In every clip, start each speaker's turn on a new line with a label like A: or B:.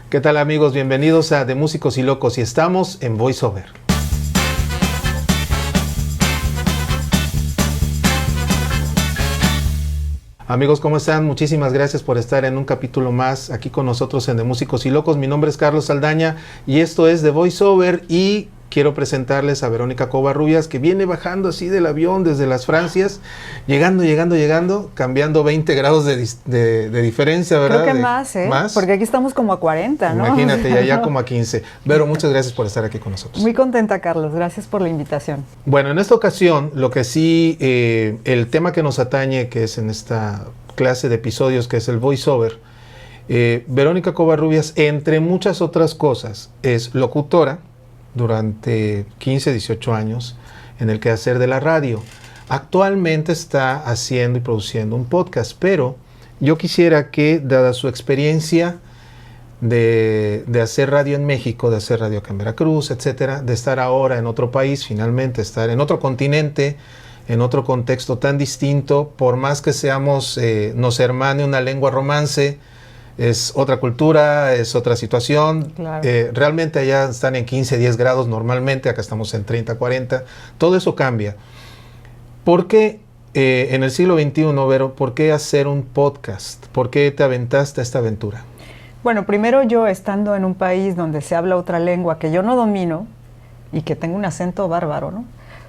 A: ¿Qué tal, amigos? Bienvenidos a De Músicos y Locos y estamos en VoiceOver. Amigos, ¿cómo están? Muchísimas gracias por estar en un capítulo más aquí con nosotros en De Músicos y Locos. Mi nombre es Carlos Saldaña y esto es The VoiceOver y quiero presentarles a Verónica Covarrubias, que viene bajando así del avión desde las Francias, llegando, cambiando 20 grados de diferencia, ¿verdad?
B: Creo que más, ¿eh?
A: ¿Más?
B: Porque aquí estamos como a 40, ¿no?
A: Imagínate, y allá como a 15. Vero, muchas gracias por estar aquí con nosotros.
B: Muy contenta, Carlos. Gracias por la invitación.
A: Bueno, en esta ocasión, lo que sí, el tema que nos atañe, que es en esta clase de episodios, que es el VoiceOver, Verónica Covarrubias, entre muchas otras cosas, es locutora durante 15, 18 años en el quehacer de la radio. Actualmente está haciendo y produciendo un podcast, pero yo quisiera que, dada su experiencia de hacer radio en México, de hacer radio acá en Veracruz, etcétera, de estar ahora en otro país, finalmente estar en otro continente, en otro contexto tan distinto, por más que seamos, nos hermane una lengua romance, es otra cultura, es otra situación.
B: Claro.
A: Realmente allá están en 15, 10 grados normalmente, acá estamos en 30, 40. Todo eso cambia. ¿Por qué en el siglo XXI, Vero, por qué hacer un podcast? ¿Por qué te aventaste a esta aventura?
B: Bueno, primero yo estando en un país donde se habla otra lengua que yo no domino y que tengo un acento bárbaro, ¿no?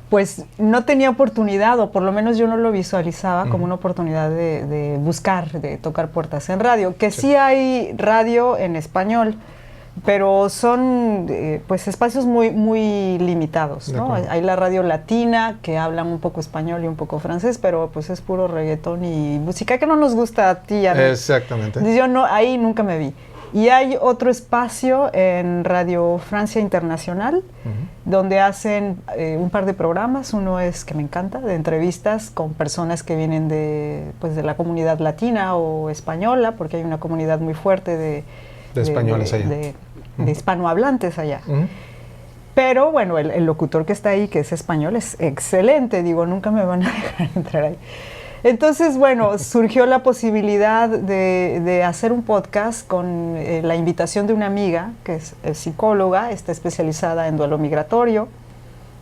B: Pues no tenía oportunidad, o por lo menos yo no lo visualizaba como una oportunidad de buscar, de tocar puertas en radio. Que sí hay radio en español, pero son pues espacios muy limitados, ¿no? Hay la radio latina, que hablan un poco español y un poco francés, pero pues es puro reggaetón y música que no nos gusta a ti y a mí.
A: Exactamente.
B: Entonces yo no, ahí nunca me vi. Y hay otro espacio en Radio Francia Internacional, donde hacen un par de programas. Uno es, que me encanta, de entrevistas con personas que vienen de la comunidad latina o española, porque hay una comunidad muy fuerte de
A: españoles allá.
B: De hispanohablantes allá. Pero bueno, el locutor que está ahí, que es español, es excelente. Digo, nunca me van a dejar entrar ahí. Entonces, bueno, surgió la posibilidad de hacer un podcast con la invitación de una amiga, que es psicóloga, está especializada en duelo migratorio,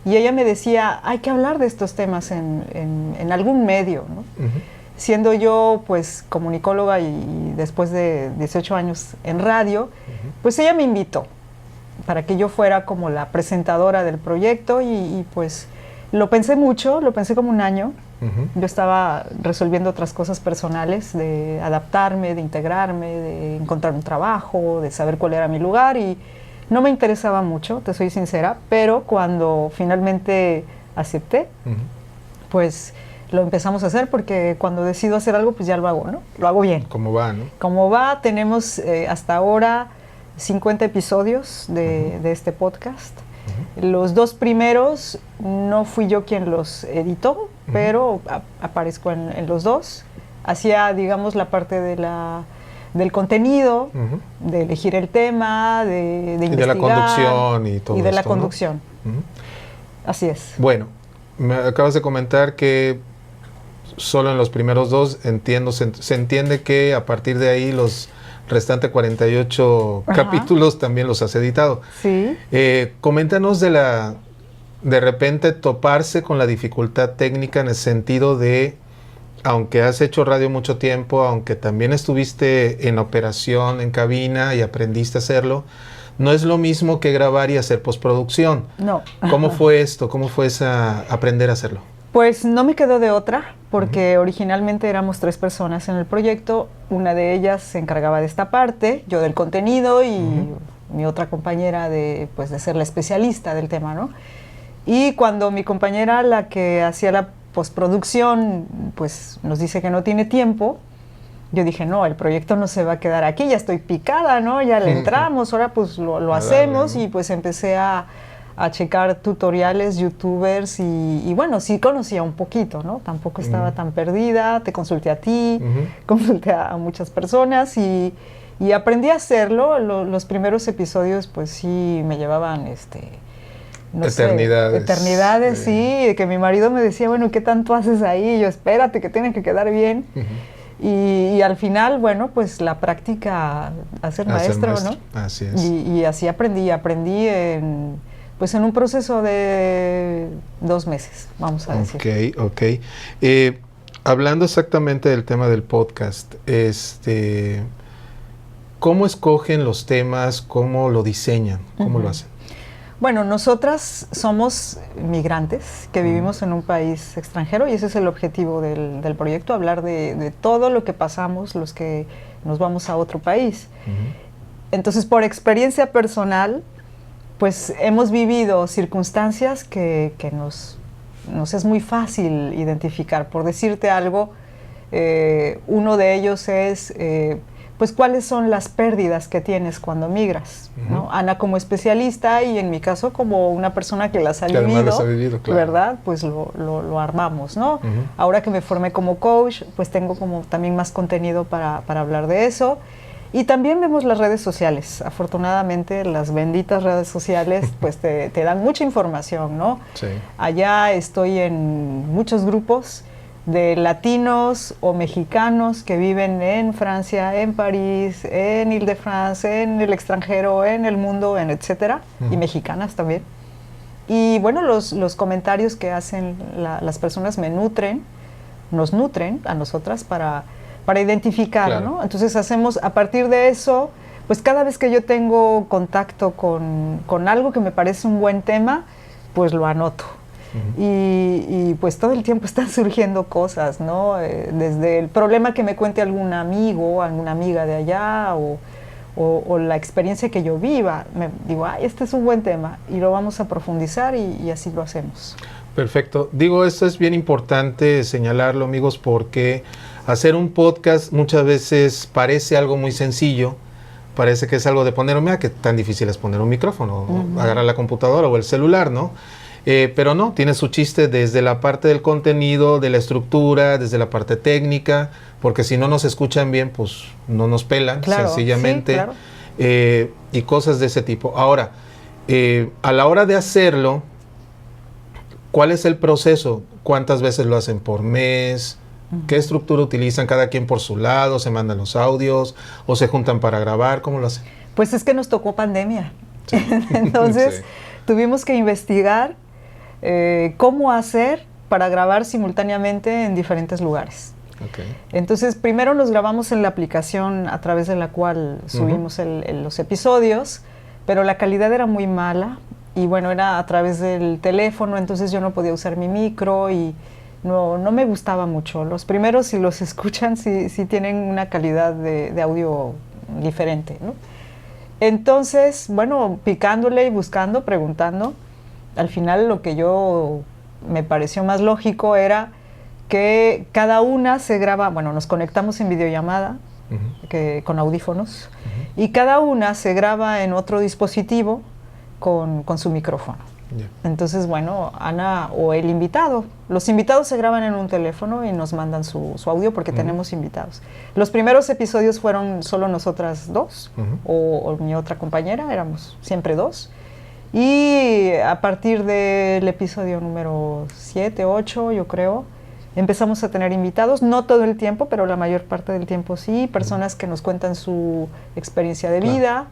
B: y ella me decía, hay que hablar de estos temas en algún medio, ¿no? Siendo yo, pues, comunicóloga y después de 18 años en radio, pues ella me invitó para que yo fuera como la presentadora del proyecto y pues lo pensé mucho, lo pensé como un año. Yo estaba resolviendo otras cosas personales, de adaptarme, de integrarme, de encontrar un trabajo, de saber cuál era mi lugar, y no me interesaba mucho, te soy sincera, pero cuando finalmente acepté, pues lo empezamos a hacer, porque cuando decido hacer algo, pues ya lo hago, ¿no? Lo hago bien.
A: ¿Cómo va, no?
B: Como va, tenemos hasta ahora 50 episodios de este podcast. Los 2 primeros no fui yo quien los editó, pero aparezco en los 2. Hacía, digamos, la parte del contenido, de elegir el tema, de investigar.
A: Y de la conducción y todo
B: eso. Y de la
A: esto,
B: conducción.
A: ¿no?
B: Así es.
A: Bueno, me acabas de comentar que solo en los primeros 2 se entiende que a partir de ahí los restante 48 capítulos también los has editado.
B: Sí.
A: Coméntanos de repente toparse con la dificultad técnica, en el sentido de, aunque has hecho radio mucho tiempo, aunque también estuviste en operación, en cabina y aprendiste a hacerlo, no es lo mismo que grabar y hacer postproducción.
B: No.
A: ¿Cómo fue esto? ¿Cómo fue aprender a hacerlo?
B: Pues no me quedó de otra, porque originalmente éramos 3 personas en el proyecto. Una de ellas se encargaba de esta parte, yo del contenido y mi otra compañera de ser la especialista del tema, ¿no? Y cuando mi compañera, la que hacía la postproducción, pues nos dice que no tiene tiempo, yo dije, no, el proyecto no se va a quedar aquí, ya estoy picada, ¿no? Ya le entramos, ahora pues lo hacemos, ¿no? Y pues empecé a checar tutoriales, youtubers y bueno, sí conocía un poquito, ¿no? Tampoco estaba tan perdida, te consulté a ti, consulté a muchas personas y aprendí a hacerlo. Los primeros episodios pues sí me llevaban eternidades, sí, que mi marido me decía, bueno, ¿qué tanto haces ahí? Y yo, espérate, que tiene que quedar bien. Y al final, bueno, pues la práctica hace el maestro, ¿no?
A: Así es.
B: Y así aprendí en un proceso de 2 meses, vamos a decir.
A: Ok. Hablando exactamente del tema del podcast, ¿cómo escogen los temas? ¿Cómo lo diseñan? ¿Cómo lo hacen?
B: Bueno, nosotras somos migrantes que vivimos en un país extranjero y ese es el objetivo del proyecto, hablar de todo lo que pasamos los que nos vamos a otro país. Entonces, por experiencia personal, pues hemos vivido circunstancias que nos es muy fácil identificar. Por decirte algo, uno de ellos es... pues cuáles son las pérdidas que tienes cuando migras, ¿no? Ana como especialista y en mi caso como una persona que las ha vivido, claro. ¿Verdad? Pues lo armamos, ¿no? Ahora que me formé como coach, pues tengo como también más contenido para hablar de eso. Y también vemos las redes sociales. Afortunadamente las benditas redes sociales pues te dan mucha información, ¿no?
A: Sí.
B: Allá estoy en muchos grupos de latinos o mexicanos que viven en Francia, en París, en Île-de-France, en el extranjero, en el mundo, en etcétera, y mexicanas también. Y bueno, los comentarios que hacen las personas nos nutren a nosotras para identificar, claro, ¿no? Entonces hacemos, a partir de eso, pues cada vez que yo tengo contacto con algo que me parece un buen tema, pues lo anoto. Y pues todo el tiempo están surgiendo cosas, ¿no? Desde el problema que me cuente algún amigo, alguna amiga de allá, o la experiencia que yo viva, me digo, este es un buen tema, y lo vamos a profundizar y así lo hacemos.
A: Perfecto. Digo, esto es bien importante señalarlo, amigos, porque hacer un podcast muchas veces parece algo muy sencillo, parece que es algo de poner, mira, que tan difícil es poner un micrófono, agarrar la computadora o el celular, ¿no? Pero no, tiene su chiste desde la parte del contenido, de la estructura, desde la parte técnica, porque si no nos escuchan bien, pues no nos pelan, claro, sencillamente, sí, claro. Y cosas de ese tipo. Ahora, a la hora de hacerlo, ¿cuál es el proceso? ¿Cuántas veces lo hacen por mes? ¿Qué estructura utilizan cada quien por su lado? ¿Se mandan los audios? ¿O se juntan para grabar? ¿Cómo lo hacen?
B: Pues es que nos tocó pandemia. Sí. Entonces, sí, tuvimos que investigar cómo hacer para grabar simultáneamente en diferentes lugares.
A: Okay.
B: Entonces, primero nos grabamos en la aplicación a través de la cual subimos los episodios, pero la calidad era muy mala y bueno, era a través del teléfono, entonces yo no podía usar mi micro y no me gustaba mucho. Los primeros, si los escuchan, sí tienen una calidad de audio diferente, ¿no? Entonces, bueno, picándole y buscando, preguntando, al final lo que me pareció más lógico era que cada una se graba, bueno, nos conectamos en videollamada con audífonos y cada una se graba en otro dispositivo con su micrófono. Yeah. Entonces, bueno, Ana o el invitado, los invitados se graban en un teléfono y nos mandan su audio porque tenemos invitados. Los primeros episodios fueron solo nosotras dos o mi otra compañera, éramos siempre dos. Y a partir del episodio número 7, 8, yo creo, empezamos a tener invitados, no todo el tiempo, pero la mayor parte del tiempo sí, personas que nos cuentan su experiencia de vida,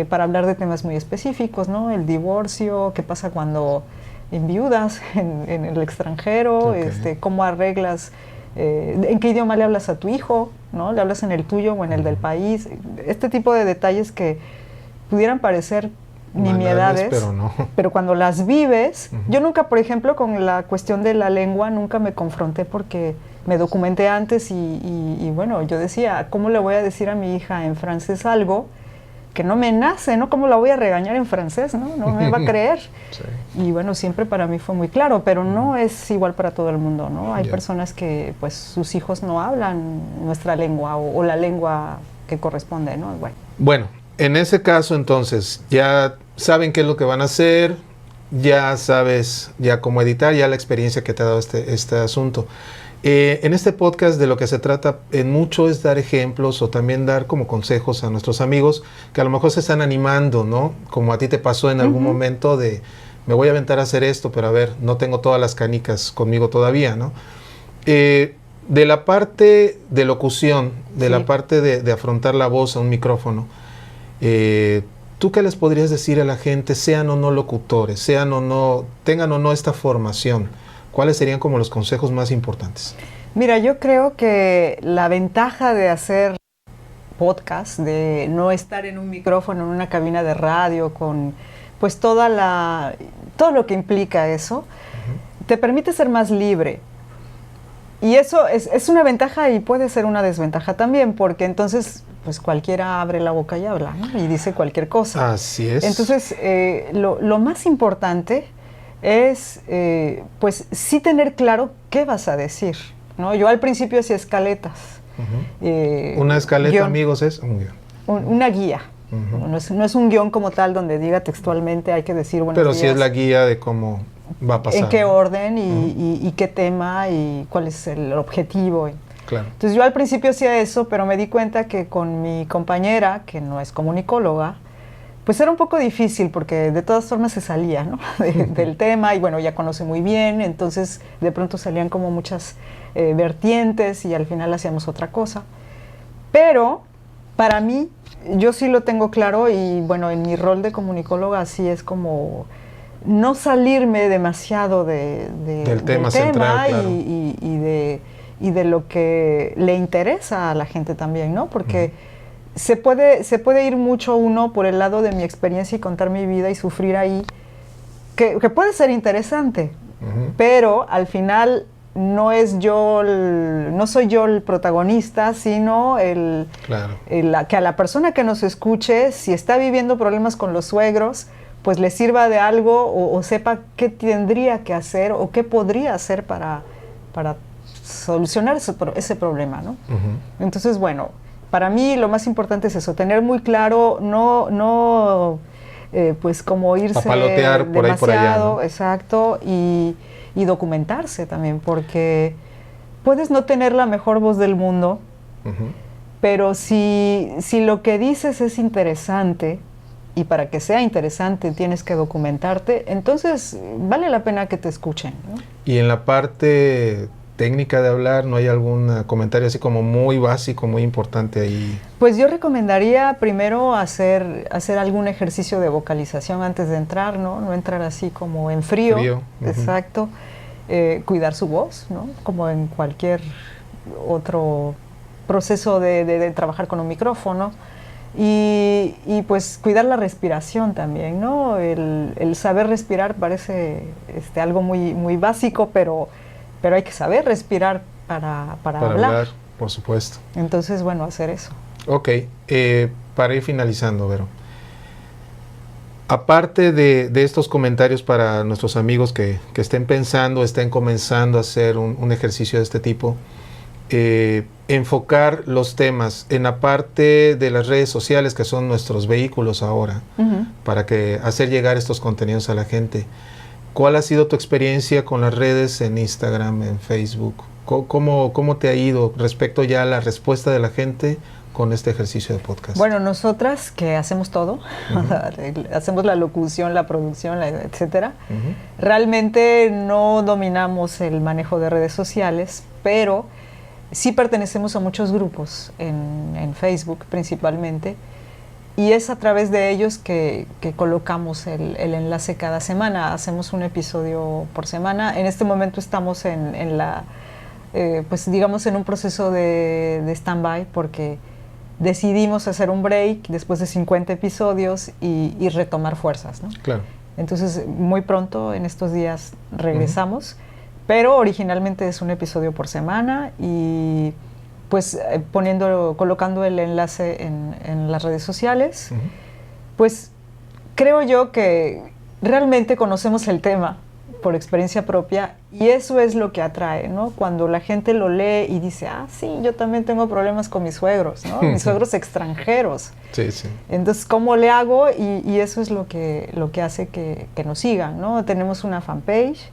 B: para hablar de temas muy específicos, ¿no? El divorcio, qué pasa cuando enviudas en el extranjero, cómo arreglas, en qué idioma le hablas a tu hijo, ¿no? Le hablas en el tuyo o en el del país, este tipo de detalles que pudieran parecer nimiedades, pero cuando las vives, yo nunca, por ejemplo, con la cuestión de la lengua, nunca me confronté porque me documenté antes y bueno, yo decía, ¿cómo le voy a decir a mi hija en francés algo que no me nace, ¿no? ¿Cómo la voy a regañar en francés, no? No me va a creer. Sí. Y bueno, siempre para mí fue muy claro, pero no es igual para todo el mundo, ¿no? Hay personas que, pues, sus hijos no hablan nuestra lengua o la lengua que corresponde, ¿no?
A: Bueno, en ese caso, entonces, ya saben qué es lo que van a hacer, ya sabes ya cómo editar, ya la experiencia que te ha dado este asunto. En este podcast de lo que se trata en mucho es dar ejemplos o también dar como consejos a nuestros amigos que a lo mejor se están animando, ¿no? Como a ti te pasó en algún momento de, me voy a aventar a hacer esto, pero a ver, no tengo todas las canicas conmigo todavía, ¿no? De la parte de locución, de
B: Sí.
A: la parte de afrontar la voz a un micrófono, ¿tú qué les podrías decir a la gente, sean o no locutores, sean o no, tengan o no esta formación? ¿Cuáles serían como los consejos más importantes?
B: Mira, yo creo que la ventaja de hacer podcast, de no estar en un micrófono, en una cabina de radio, con pues todo lo que implica eso, te permite ser más libre. Y eso es una ventaja y puede ser una desventaja también, porque entonces pues cualquiera abre la boca y habla, ¿no? Y dice cualquier cosa.
A: Así es.
B: Entonces, lo más importante es pues sí tener claro qué vas a decir, ¿no? Yo al principio hacía escaletas.
A: Una escaleta,
B: guión,
A: amigos, es un guión.
B: Una guía. No es un guión como tal donde diga textualmente hay que decir buenos
A: Pero
B: días.
A: sí es la guía de cómo va a pasar.
B: En qué orden y qué tema y cuál es el objetivo.
A: Claro.
B: Entonces yo al principio hacía eso, pero me di cuenta que con mi compañera, que no es comunicóloga, pues era un poco difícil porque de todas formas se salía, ¿no? del tema y bueno, ya conoce muy bien, entonces de pronto salían como muchas vertientes y al final hacíamos otra cosa. Pero para mí, yo sí lo tengo claro y bueno, en mi rol de comunicóloga sí es como no salirme demasiado
A: del tema central, claro.
B: y de lo que le interesa a la gente también, ¿no? Porque se puede ir mucho uno por el lado de mi experiencia y contar mi vida y sufrir ahí, que puede ser interesante, pero al final no soy yo el protagonista, sino que a la persona que nos escuche, si está viviendo problemas con los suegros, pues le sirva de algo o sepa qué tendría que hacer o qué podría hacer para solucionar ese problema, ¿no? Entonces, bueno, para mí lo más importante es eso, tener muy claro, pues como irse
A: papalotear por ahí por allá, ¿no?
B: Exacto, y documentarse también, porque puedes no tener la mejor voz del mundo, pero si lo que dices es interesante, y para que sea interesante tienes que documentarte, entonces vale la pena que te escuchen, ¿no?
A: Y en la parte técnica de hablar, ¿no hay algún comentario así como muy básico, muy importante ahí?
B: Pues yo recomendaría primero hacer algún ejercicio de vocalización antes de entrar, ¿no? No entrar así como en frío. Exacto. Cuidar su voz, ¿no? Como en cualquier otro proceso de trabajar con un micrófono. Y pues cuidar la respiración también, ¿no? El saber respirar parece algo muy, muy básico, pero hay que saber respirar para hablar.
A: Por supuesto.
B: Entonces, bueno, hacer eso.
A: Ok, para ir finalizando, Vero. Aparte de estos comentarios para nuestros amigos que estén pensando, estén comenzando a hacer un ejercicio de este tipo, enfocar los temas en la parte de las redes sociales, que son nuestros vehículos ahora, para hacer llegar estos contenidos a la gente. ¿Cuál ha sido tu experiencia con las redes en Instagram, en Facebook? ¿Cómo te ha ido respecto ya a la respuesta de la gente con este ejercicio de podcast?
B: Bueno, nosotras que hacemos todo, hacemos la locución, la producción, etcétera, realmente no dominamos el manejo de redes sociales, pero sí pertenecemos a muchos grupos en Facebook principalmente, y es a través de ellos que colocamos el enlace cada semana. Hacemos un episodio por semana. En este momento estamos pues digamos en un proceso de stand-by, porque decidimos hacer un break después de 50 episodios y retomar fuerzas, ¿no?
A: Claro.
B: Entonces, muy pronto, en estos días, regresamos, pero originalmente es un episodio por semana y pues colocando el enlace en las redes sociales, pues creo yo que realmente conocemos el tema por experiencia propia y eso es lo que atrae, ¿no? Cuando la gente lo lee y dice, sí, yo también tengo problemas con mis suegros, ¿no? Mis suegros extranjeros.
A: Sí, sí.
B: Entonces, ¿cómo le hago? Y eso es lo que hace que nos sigan, ¿no? Tenemos una fanpage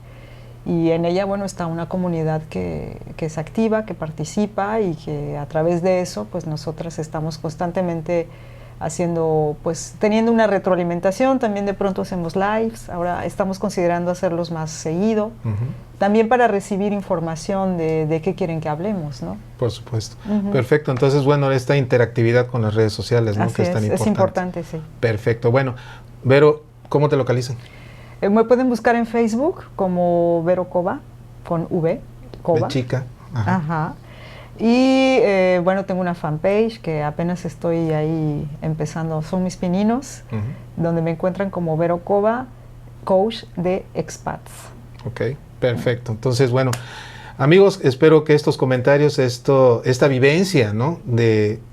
B: y en ella, bueno, está una comunidad que es activa, que participa y que a través de eso, pues nosotras estamos constantemente haciendo, pues teniendo una retroalimentación. También de pronto hacemos lives, ahora estamos considerando hacerlos más seguido, también para recibir información de qué quieren que hablemos, ¿no?
A: Por supuesto. Perfecto, entonces bueno, esta interactividad con las redes sociales, ¿no?
B: Así
A: Que es tan importante.
B: Es importante, sí.
A: Perfecto, bueno, Vero, ¿cómo te localizan?
B: Me pueden buscar en Facebook como Vero Cova, con V, Cova.
A: De chica.
B: Ajá. Ajá. Y bueno, tengo una fanpage que apenas estoy ahí empezando, son mis pininos, donde me encuentran como Vero Cova, coach de expats.
A: Ok, perfecto. Entonces, bueno, amigos, espero que estos comentarios, esta vivencia, ¿no?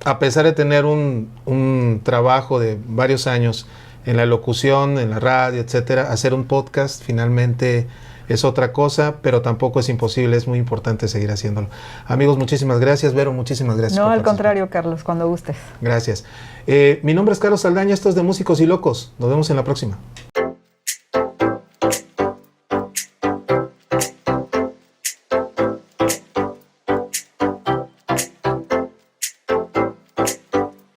A: A pesar de tener un trabajo de varios años en la locución, en la radio, etcétera, hacer un podcast finalmente es otra cosa, pero tampoco es imposible, es muy importante seguir haciéndolo. Amigos, muchísimas gracias. Vero, muchísimas gracias.
B: No, al contrario, Carlos, cuando gustes.
A: Gracias. Mi nombre es Carlos Saldaña, esto es de Músicos y Locos. Nos vemos en la próxima.